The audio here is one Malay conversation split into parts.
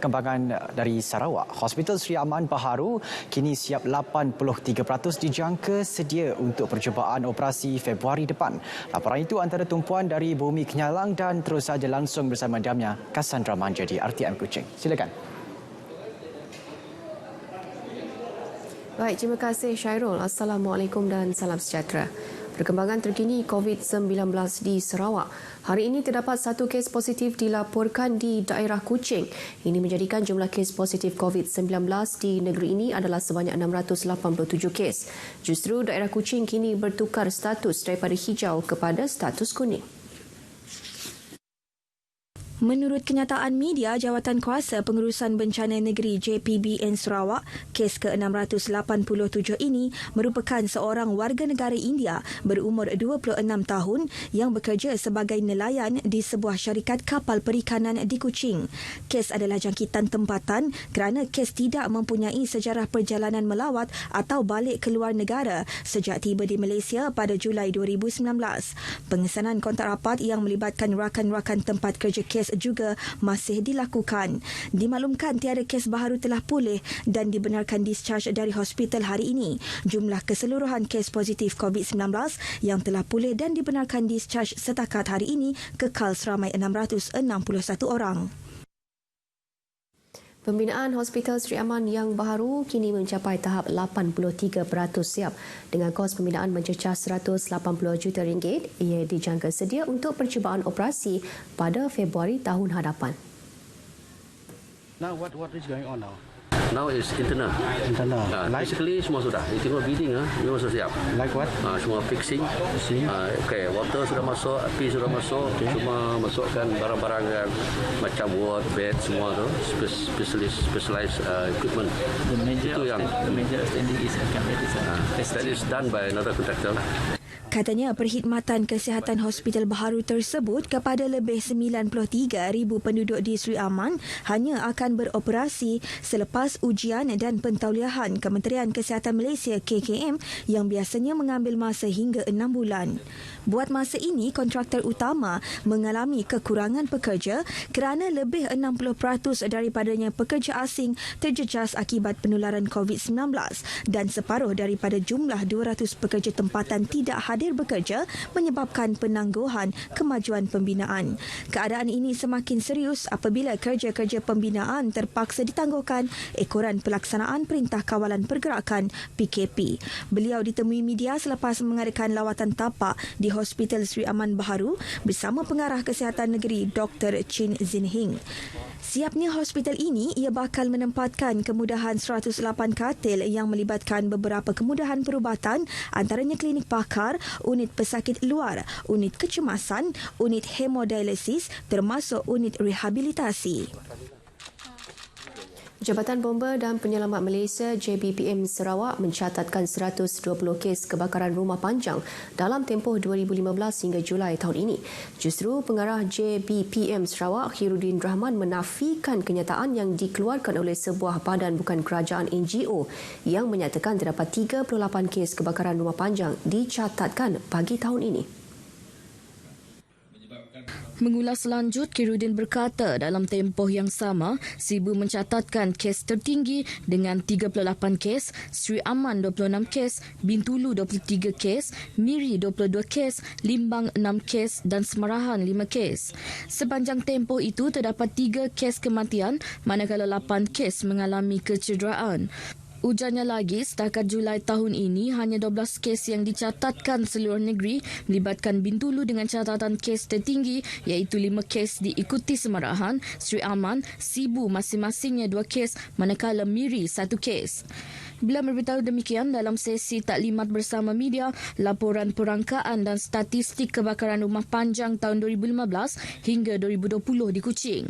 perkembangan dari Sarawak. Hospital Sri Aman Baharu kini siap 83% dijangka sedia untuk percubaan operasi Februari depan. Laporan itu antara tumpuan dari Bumi Kenyalang dan terus saja langsung bersama Damia Cassandra Manja di RTM Kuching. Silakan. Baik, terima kasih Syairul. Assalamualaikum dan salam sejahtera. Perkembangan terkini COVID-19 di Sarawak. Hari ini terdapat satu kes positif dilaporkan di daerah Kuching. Ini menjadikan jumlah kes positif COVID-19 di negeri ini adalah sebanyak 687 kes. Justru daerah Kuching kini bertukar status daripada hijau kepada status kuning. Menurut kenyataan media Jawatan Kuasa Pengurusan Bencana Negeri JPBN Sarawak, kes ke-687 ini merupakan seorang warga negara India berumur 26 tahun yang bekerja sebagai nelayan di sebuah syarikat kapal perikanan di Kuching. Kes adalah jangkitan tempatan kerana kes tidak mempunyai sejarah perjalanan melawat atau balik ke luar negara sejak tiba di Malaysia pada Julai 2019. Pengesanan kontak rapat yang melibatkan rakan-rakan tempat kerja kes juga masih dilakukan. Dimaklumkan tiada kes baharu telah pulih dan dibenarkan discharge dari hospital hari ini. Jumlah keseluruhan kes positif COVID-19 yang telah pulih dan dibenarkan discharge setakat hari ini kekal seramai 661 orang. Pembinaan Hospital Sri Aman yang baharu kini mencapai tahap 83% siap dengan kos pembinaan mencecah RM180 juta. Ia dijangka sedia untuk percubaan operasi pada Februari tahun hadapan. Now what is going on now? Now is internal. Basically semua sudah. Tengok bidding memang sudah siap. Like what? Semua fixing. Okay, water sudah masuk, api sudah masuk. Cuma masukkan barang-barang yang macam ward, bed semua tu, specialized equipment. The major outstanding is that is done by another contractor. Katanya perkhidmatan kesihatan hospital baharu tersebut kepada lebih 93,000 penduduk di Sri Aman hanya akan beroperasi selepas ujian dan pentauliahan Kementerian Kesihatan Malaysia KKM yang biasanya mengambil masa hingga 6 bulan. Buat masa ini, kontraktor utama mengalami kekurangan pekerja kerana lebih 60% daripadanya pekerja asing terjejas akibat penularan COVID-19 dan separuh daripada jumlah 200 pekerja tempatan tidak hadir bekerja menyebabkan penangguhan kemajuan pembinaan. Keadaan ini semakin serius apabila kerja-kerja pembinaan terpaksa ditangguhkan ekoran pelaksanaan Perintah Kawalan Pergerakan PKP. Beliau ditemui media selepas mengadakan lawatan tapak di Hospital Sri Aman Baharu bersama Pengarah Kesihatan Negeri Dr. Chin Zin Hing. Siapnya hospital ini, ia bakal menempatkan kemudahan 108 katil yang melibatkan beberapa kemudahan perubatan antaranya klinik pakar, unit pesakit luar, unit kecemasan, unit hemodialisis termasuk unit rehabilitasi. Jabatan Bomba dan Penyelamat Malaysia JBPM Sarawak mencatatkan 120 kes kebakaran rumah panjang dalam tempoh 2015 hingga Julai tahun ini. Justru pengarah JBPM Sarawak Khairuddin Rahman menafikan kenyataan yang dikeluarkan oleh sebuah badan bukan kerajaan NGO yang menyatakan terdapat 38 kes kebakaran rumah panjang dicatatkan pagi tahun ini. Mengulas lanjut, Khairuddin berkata dalam tempoh yang sama, Sibu mencatatkan kes tertinggi dengan 38 kes, Sri Aman 26 kes, Bintulu 23 kes, Miri 22 kes, Limbang 6 kes dan Semarahan 5 kes. Sepanjang tempoh itu terdapat 3 kes kematian manakala 8 kes mengalami kecederaan. Ujarnya lagi, setakat Julai tahun ini hanya 12 kes yang dicatatkan seluruh negeri melibatkan Bintulu dengan catatan kes tertinggi iaitu 5 kes diikuti Semarahan, Sri Aman, Sibu masing-masingnya 2 kes manakala Miri 1 kes. Bila memberitahu demikian dalam sesi taklimat bersama media, laporan perangkaan dan statistik kebakaran rumah panjang tahun 2015 hingga 2020 di Kuching.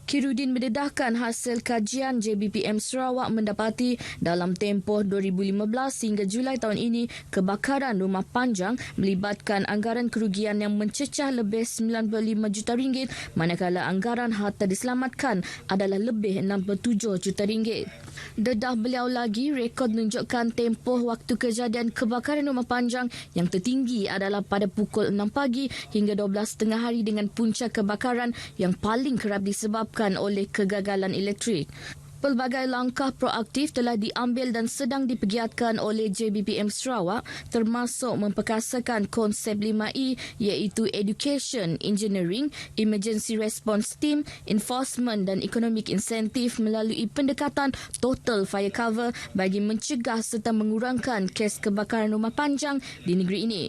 Khairuddin mendedahkan hasil kajian JBPM Sarawak mendapati dalam tempoh 2015 hingga Julai tahun ini, kebakaran rumah panjang melibatkan anggaran kerugian yang mencecah lebih 95 juta ringgit manakala anggaran harta diselamatkan adalah lebih 67 juta ringgit. Dedah beliau lagi, rekod menunjukkan tempoh waktu kejadian kebakaran rumah panjang yang tertinggi adalah pada pukul 6 pagi hingga 12 tengah hari dengan punca kebakaran yang paling kerap disebabkan disebabkan oleh kegagalan elektrik. Pelbagai langkah proaktif telah diambil dan sedang dipergiatkan oleh JBPM Sarawak termasuk memperkasakan konsep 5E iaitu Education, Engineering, Emergency Response Team, Enforcement dan Economic Incentive melalui pendekatan Total Fire Cover bagi mencegah serta mengurangkan kes kebakaran rumah panjang di negeri ini.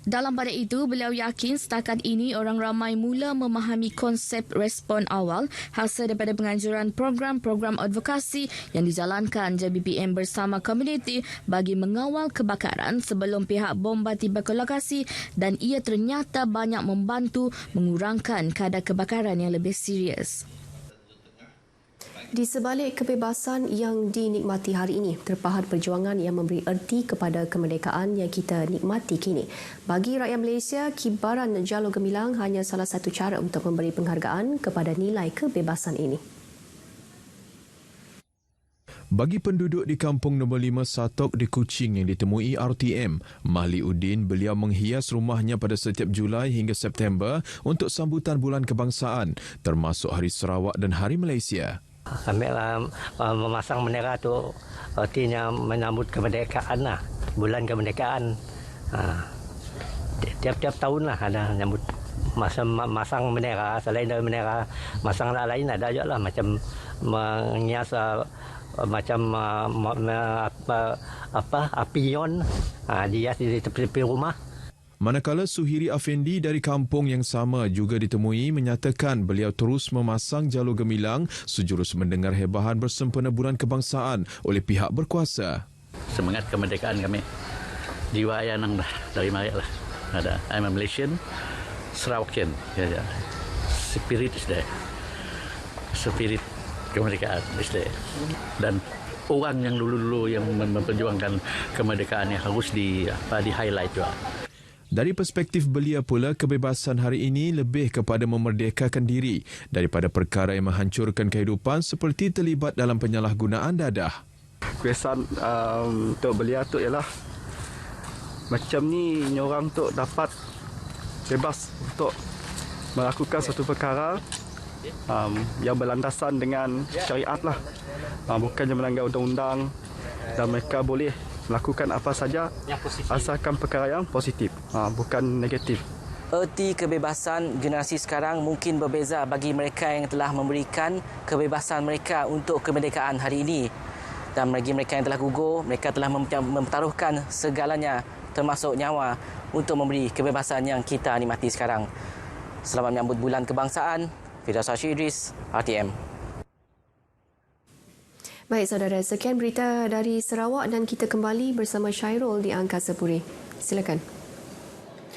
Dalam pada itu, beliau yakin setakat ini orang ramai mula memahami konsep respon awal hasil daripada penganjuran program-program advokasi yang dijalankan JBPM bersama komuniti bagi mengawal kebakaran sebelum pihak bomba tiba ke lokasi dan ia ternyata banyak membantu mengurangkan kadar kebakaran yang lebih serius. Di sebalik kebebasan yang dinikmati hari ini, terpahat perjuangan yang memberi erti kepada kemerdekaan yang kita nikmati kini. Bagi rakyat Malaysia, kibaran Jalur Gemilang hanya salah satu cara untuk memberi penghargaan kepada nilai kebebasan ini. Bagi penduduk di kampung nombor 5 Satok di Kuching yang ditemui RTM, Mahli Udin, beliau menghias rumahnya pada setiap Julai hingga September untuk sambutan Bulan Kebangsaan, termasuk Hari Sarawak dan Hari Malaysia. Kami memasang bendera tu artinya menyambut kemerdekaan lah, bulan kemerdekaan. Tiap-tiap tahun lah ada menyambut masang bendera. Selain dari bendera, masang lain ada juga lah macam mengias macam apion dihias di tepi rumah. Manakala Suhiri Afendi dari kampung yang sama juga ditemui menyatakan beliau terus memasang jalur gemilang sejurus mendengar hebahan bersempena Bulan Kebangsaan oleh pihak berkuasa. Semangat kemerdekaan kami. Jiwa yang dah dari Malaysia lah. Ada I'm a Malaysian, Sarawakian. Ya. Spirit is there. Spirit kemerdekaan is there. Dan orang yang dulu-dulu yang memperjuangkan kemerdekaan yang harus di highlight juga. Dari perspektif belia pula, kebebasan hari ini lebih kepada memerdekakan diri daripada perkara yang menghancurkan kehidupan seperti terlibat dalam penyalahgunaan dadah. Kebiasaan untuk belia tu ialah macam ni orang tu dapat bebas untuk melakukan satu perkara yang berlandasan dengan syariat lah. Bukannya melanggar undang-undang dan mereka boleh melakukan apa saja asalkan perkara yang positif, bukan negatif. Erti kebebasan generasi sekarang mungkin berbeza bagi mereka yang telah memberikan kebebasan mereka untuk kemerdekaan hari ini. Dan bagi mereka yang telah gugur, mereka telah mempertaruhkan segalanya termasuk nyawa untuk memberi kebebasan yang kita nikmati sekarang. Selamat menyambut Bulan Kebangsaan. Firdaus Hashim Idris, RTM. Baik saudara, sekian berita dari Sarawak dan kita kembali bersama Syairul di Angkasa Puri. Silakan.